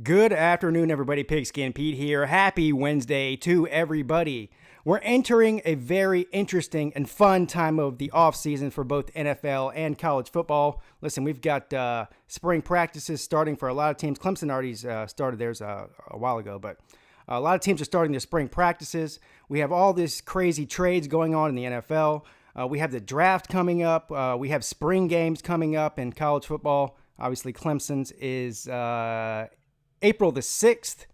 Good afternoon, everybody. Pigskin Pete here. Happy Wednesday to everybody. We're entering a very interesting and fun time of the offseason for both NFL and college football. Listen, we've got spring practices starting for a lot of teams. Clemson already started theirs a while ago, but a lot of teams are starting their spring practices. We have all this crazy trades going on in the NFL. We have the draft coming up. We have spring games coming up in college football. Obviously, Clemson's is April the 6th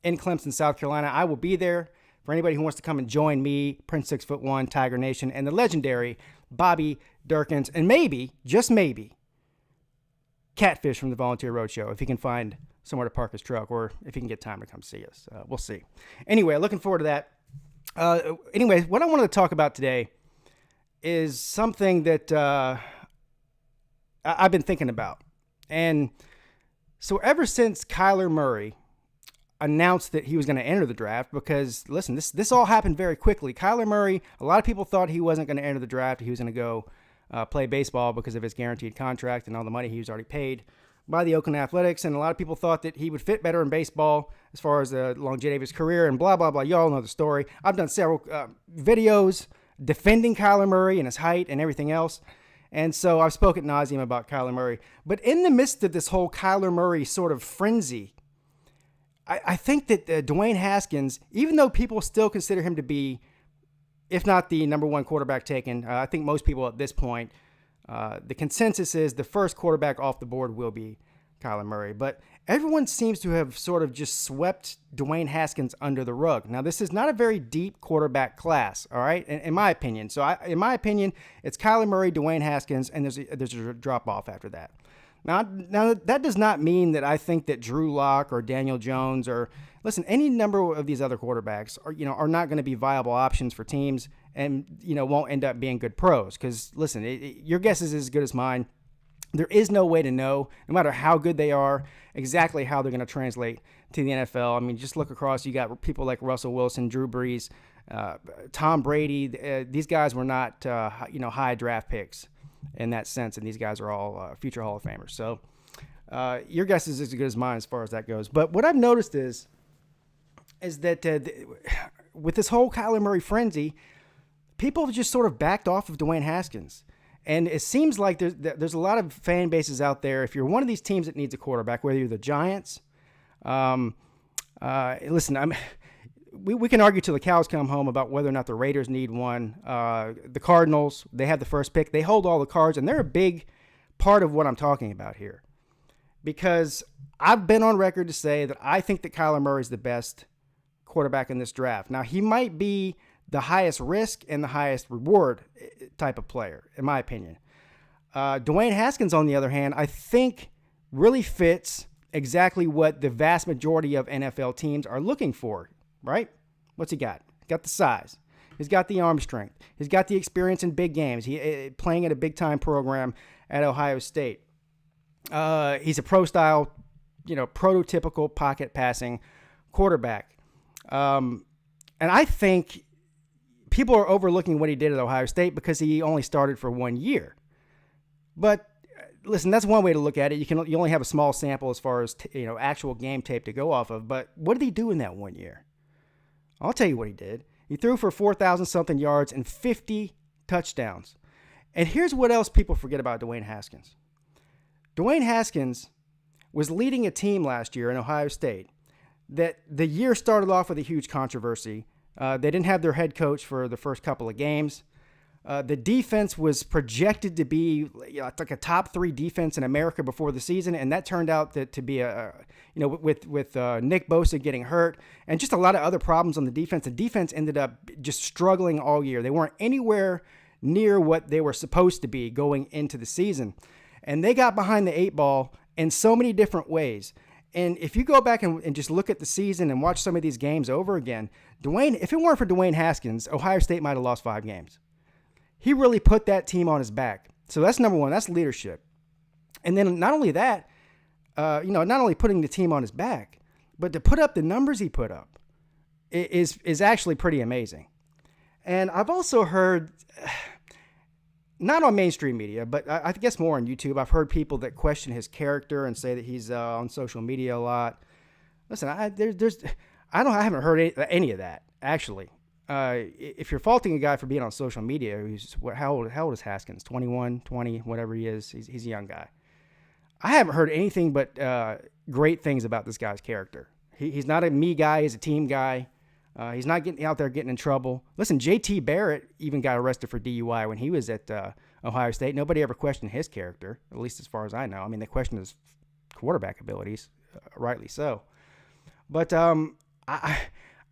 in Clemson, South Carolina. I will be there for anybody who wants to come and join me, Prince 6'1", Tiger Nation, and the legendary Bobby Durkins, and maybe, just maybe, Catfish from the Volunteer Roadshow, if he can find somewhere to park his truck, or if he can get time to come see us. We'll see. Anyway, looking forward to that. Anyway, what I wanted to talk about today is something that I've been thinking about. And so ever since Kyler Murray announced that he was going to enter the draft, because, listen, this all happened very quickly. Kyler Murray, a lot of people thought he wasn't going to enter the draft. He was going to go play baseball because of his guaranteed contract and all the money he was already paid by the Oakland Athletics. And a lot of people thought that he would fit better in baseball as far as the longevity of his career and blah, blah, blah. You all know the story. I've done several videos defending Kyler Murray and his height and everything else. And so I've spoken ad nauseum about Kyler Murray. But in the midst of this whole Kyler Murray sort of frenzy, I think that Dwayne Haskins, even though people still consider him to be, if not the number one quarterback taken, I think most people at this point, the consensus is the first quarterback off the board will be Kyler Murray. But everyone seems to have sort of just swept Dwayne Haskins under the rug. Now, this is not a very deep quarterback class, all right, in my opinion. So, in my opinion, it's Kyler Murray, Dwayne Haskins, and there's a drop-off after that. Now, that does not mean that I think that Drew Lock or Daniel Jones or, listen, any number of these other quarterbacks are not going to be viable options for teams and, won't end up being good pros. Because, listen, your guess is as good as mine. There is no way to know, no matter how good they are, exactly how they're going to translate to the NFL. I mean, just look across. You got people like Russell Wilson, Drew Brees, Tom Brady. These guys were not, high draft picks in that sense, and these guys are all future Hall of Famers. So your guess is as good as mine as far as that goes. But what I've noticed is that with this whole Kyler Murray frenzy, people have just sort of backed off of Dwayne Haskins. And it seems like there's a lot of fan bases out there. If you're one of these teams that needs a quarterback, whether you're the Giants, listen, we can argue till the cows come home about whether or not the Raiders need one. The Cardinals, they have the first pick. They hold all the cards, and they're a big part of what I'm talking about here. Because I've been on record to say that I think that Kyler Murray is the best quarterback in this draft. Now, he might be the highest risk and the highest reward type of player, in my opinion. Dwayne Haskins, on the other hand, I think really fits exactly what the vast majority of NFL teams are looking for, right? What's he got? He's got the size. He's got the arm strength. He's got the experience in big games. He playing at a big-time program at Ohio State. He's a pro-style, prototypical pocket passing quarterback. And I think people are overlooking what he did at Ohio State because he only started for 1 year. But listen, that's one way to look at it. You only have a small sample as far as actual game tape to go off of. But what did he do in that 1 year? I'll tell you what he did. He threw for 4,000-something yards and 50 touchdowns. And here's what else people forget about Dwayne Haskins. Dwayne Haskins was leading a team last year in Ohio State that the year started off with a huge controversy. They didn't have their head coach for the first couple of games. The defense was projected to be like a top 3 defense in America before the season, and that turned out to be with Nick Bosa getting hurt and just a lot of other problems on the defense. The defense ended up just struggling all year. They weren't anywhere near what they were supposed to be going into the season, and they got behind the 8 ball in so many different ways. And if you go back and just look at the season and watch some of these games over again, if it weren't for Dwayne Haskins, Ohio State might have lost 5 games. He really put that team on his back. So that's number one. That's leadership. And then not only that, not only putting the team on his back, but to put up the numbers he put up is actually pretty amazing. And I've also heard, not on mainstream media, but I guess more on YouTube, I've heard people that question his character and say that he's on social media a lot. Listen, I haven't heard any of that actually. If you're faulting a guy for being on social media, how old is Haskins? 21, 20, whatever he is. He's a young guy. I haven't heard anything but great things about this guy's character. He's not a me guy. He's a team guy. He's not getting out there getting in trouble. Listen, J.T. Barrett even got arrested for DUI when he was at Ohio State. Nobody ever questioned his character, at least as far as I know. I mean, they questioned his quarterback abilities, rightly so. But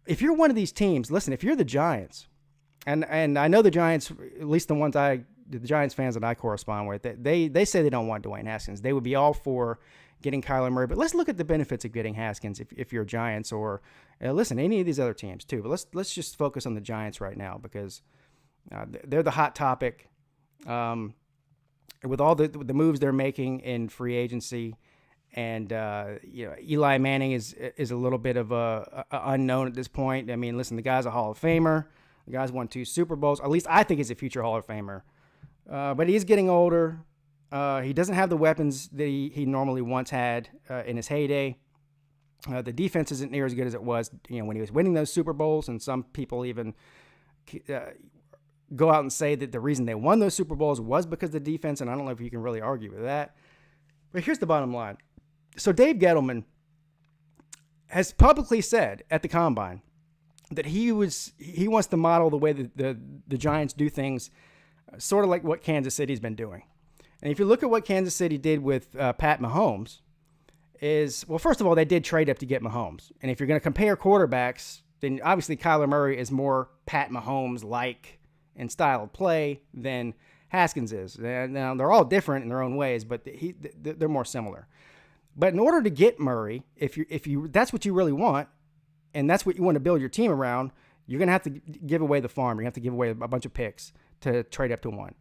if you're one of these teams, listen, if you're the Giants, and I know the Giants, at least the Giants fans that I correspond with, they say they don't want Dwayne Haskins. They would be all for getting Kyler Murray. But let's look at the benefits of getting Haskins if you're Giants or, listen, any of these other teams too. But let's just focus on the Giants right now because they're the hot topic. With all the moves they're making in free agency. And, Eli Manning is a little bit of a unknown at this point. I mean, listen, the guy's a Hall of Famer. The guy's won 2 Super Bowls. At least I think he's a future Hall of Famer. But he's getting older. He doesn't have the weapons that he normally once had in his heyday. The defense isn't near as good as it was, when he was winning those Super Bowls. And some people even go out and say that the reason they won those Super Bowls was because of the defense. And I don't know if you can really argue with that. But here's the bottom line. So Dave Gettleman has publicly said at the Combine that he wants to model the way that the Giants do things, sort of like what Kansas City's been doing. And if you look at what Kansas City did with Pat Mahomes, first of all, they did trade up to get Mahomes. And if you're going to compare quarterbacks, then obviously Kyler Murray is more Pat Mahomes-like in style of play than Haskins is. Now, they're all different in their own ways, but they're more similar. But in order to get Murray, if you that's what you really want, and that's what you want to build your team around, you're going to have to give away the farm. You're going to have to give away a bunch of picks to trade up to one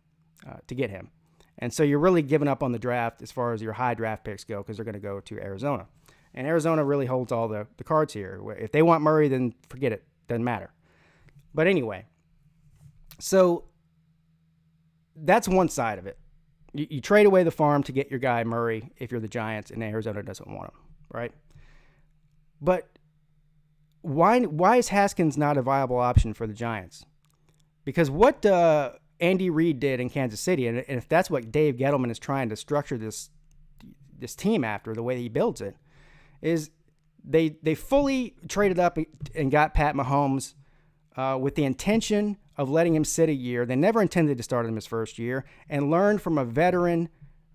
to get him. And so you're really giving up on the draft as far as your high draft picks go because they're going to go to Arizona. And Arizona really holds all the cards here. If they want Murray, then forget it. Doesn't matter. But anyway, so that's one side of it. You trade away the farm to get your guy Murray if you're the Giants and Arizona doesn't want him, right? But why is Haskins not a viable option for the Giants? Because what Andy Reid did in Kansas City, and if that's what Dave Gettleman is trying to structure this team after, the way he builds it, is they fully traded up and got Pat Mahomes with the intention of letting him sit a year. They never intended to start him his first year, and learned from a veteran,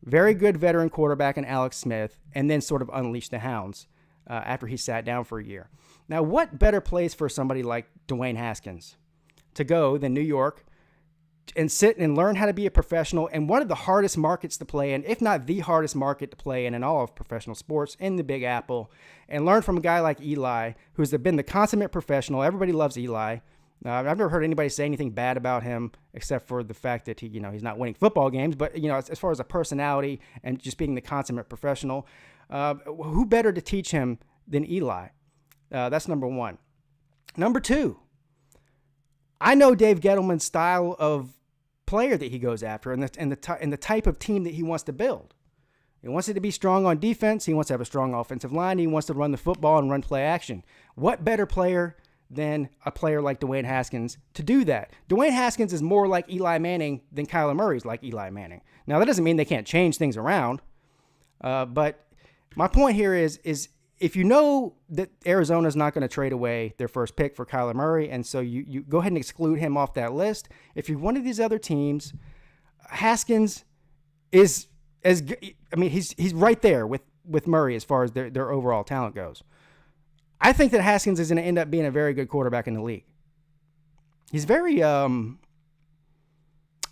very good veteran quarterback in Alex Smith, and then sort of unleash the hounds after he sat down for a year. Now, what better place for somebody like Dwayne Haskins to go than New York and sit and learn how to be a professional in one of the hardest markets to play in, if not the hardest market to play in all of professional sports, in the Big Apple, and learn from a guy like Eli, who's been the consummate professional. Everybody loves Eli. I've never heard anybody say anything bad about him except for the fact that he's not winning football games. But, as far as a personality and just being the consummate professional, who better to teach him than Eli? That's number one. Number two, I know Dave Gettleman's style of player that he goes after and the type of team that he wants to build. He wants it to be strong on defense. He wants to have a strong offensive line. He wants to run the football and run play action. What better player than a player like Dwayne Haskins to do that? Dwayne Haskins is more like Eli Manning than Kyler Murray's like Eli Manning. Now, that doesn't mean they can't change things around. But my point here is if you know that Arizona's not going to trade away their first pick for Kyler Murray, and so you go ahead and exclude him off that list, if you're one of these other teams, Haskins is he's right there with Murray as far as their overall talent goes. I think that Haskins is going to end up being a very good quarterback in the league. He's very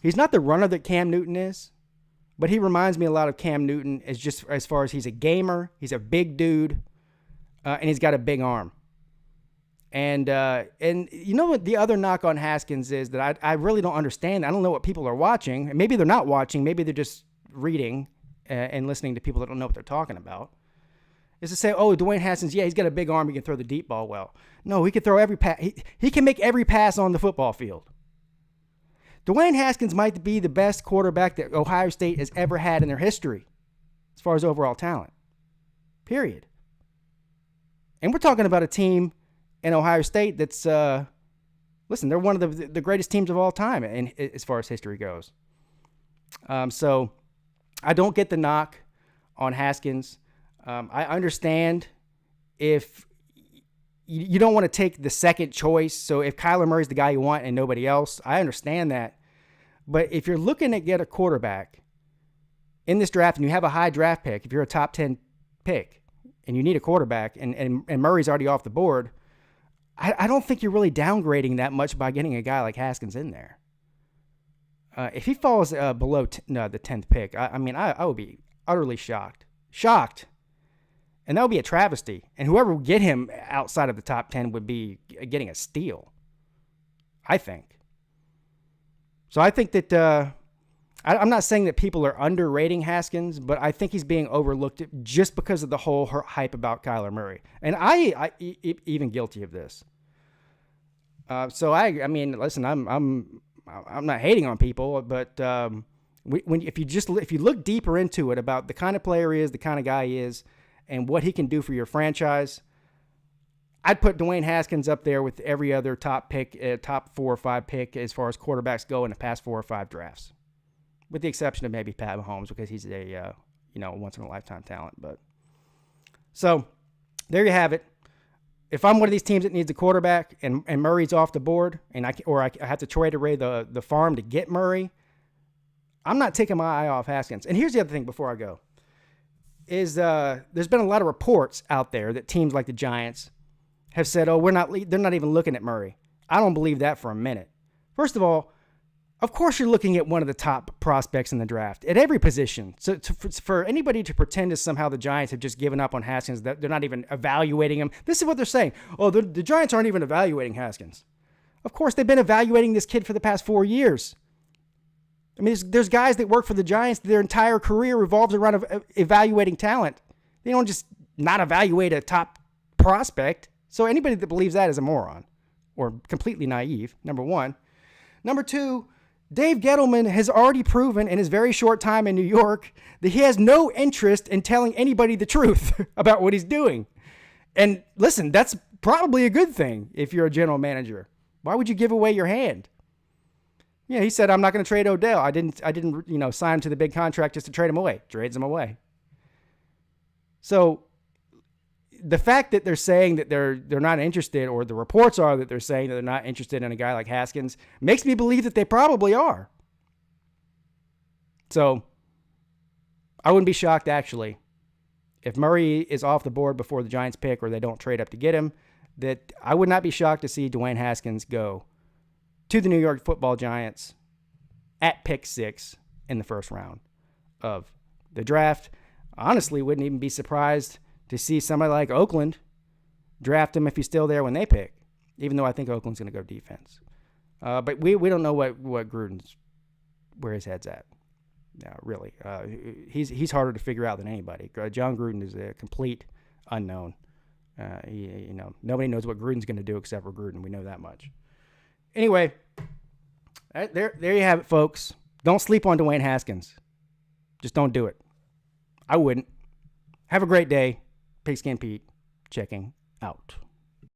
he's not the runner that Cam Newton is, but he reminds me a lot of Cam Newton as far as he's a gamer, he's a big dude, and he's got a big arm. And you know what the other knock on Haskins is that I really don't understand. I don't know what people are watching. And maybe they're not watching. Maybe they're just reading and listening to people that don't know what they're talking about. Is to say, oh, Dwayne Haskins, yeah, he's got a big arm. He can throw the deep ball well. No, he can throw every pass. He can make every pass on the football field. Dwayne Haskins might be the best quarterback that Ohio State has ever had in their history as far as overall talent. Period. And we're talking about a team in Ohio State that's, listen, they're one of the greatest teams of all time as far as history goes. So I don't get the knock on Haskins. I understand if you don't want to take the second choice. So if Kyler Murray's the guy you want and nobody else, I understand that. But if you're looking to get a quarterback in this draft and you have a high draft pick, if you're a top 10 pick and you need a quarterback and Murray's already off the board, I don't think you're really downgrading that much by getting a guy like Haskins in there. If he falls below the 10th pick, I would be utterly shocked. And that would be a travesty. And whoever would get him outside of the top 10 would be getting a steal, I think. So I think that I'm not saying that people are underrating Haskins, but I think he's being overlooked just because of the whole hype about Kyler Murray. And I even guilty of this. So I mean, listen, I'm not hating on people, but if you look deeper into it about the kind of player he is, the kind of guy he is, and what he can do for your franchise, I'd put Dwayne Haskins up there with every other top 4 or 5 pick as far as quarterbacks go in the past 4 or 5 drafts, with the exception of maybe Pat Mahomes because he's a once in a lifetime talent. But so there you have it. If I'm one of these teams that needs a quarterback and Murray's off the board and I have to trade away the farm to get Murray, I'm not taking my eye off Haskins. And here's the other thing before I go. There's been a lot of reports out there that teams like the Giants have said, they're not even looking at Murray. I don't believe that for a minute. First of all, of course you're looking at one of the top prospects in the draft at every position. So for anybody to pretend that somehow the Giants have just given up on Haskins, that they're not even evaluating him, this is what they're saying. Oh, the Giants aren't even evaluating Haskins. Of course, they've been evaluating this kid for the past 4 years. I mean, there's guys that work for the Giants, their entire career revolves around evaluating talent. They don't just not evaluate a top prospect. So anybody that believes that is a moron or completely naive, number one. Number two, Dave Gettleman has already proven in his very short time in New York that he has no interest in telling anybody the truth about what he's doing. And listen, that's probably a good thing if you're a general manager. Why would you give away your hand? Yeah, he said, I'm not going to trade Odell. I didn't, sign him to the big contract just to trade him away. Trades him away. So the fact that they're saying that they're not interested, or the reports are that they're saying that they're not interested in a guy like Haskins, makes me believe that they probably are. So I wouldn't be shocked, actually, if Murray is off the board before the Giants pick or they don't trade up to get him, that I would not be shocked to see Dwayne Haskins go to the New York Football Giants at pick 6 in the first round of the draft. Honestly, wouldn't even be surprised to see somebody like Oakland draft him if he's still there when they pick, even though I think Oakland's going to go defense. But we don't know what Gruden's, where his head's at. Yeah, really. He's harder to figure out than anybody. John Gruden is a complete unknown. Nobody knows what Gruden's going to do except for Gruden. We know that much. Anyway, there you have it, folks. Don't sleep on Dwayne Haskins. Just don't do it. I wouldn't. Have a great day. Pigskin Pete checking out.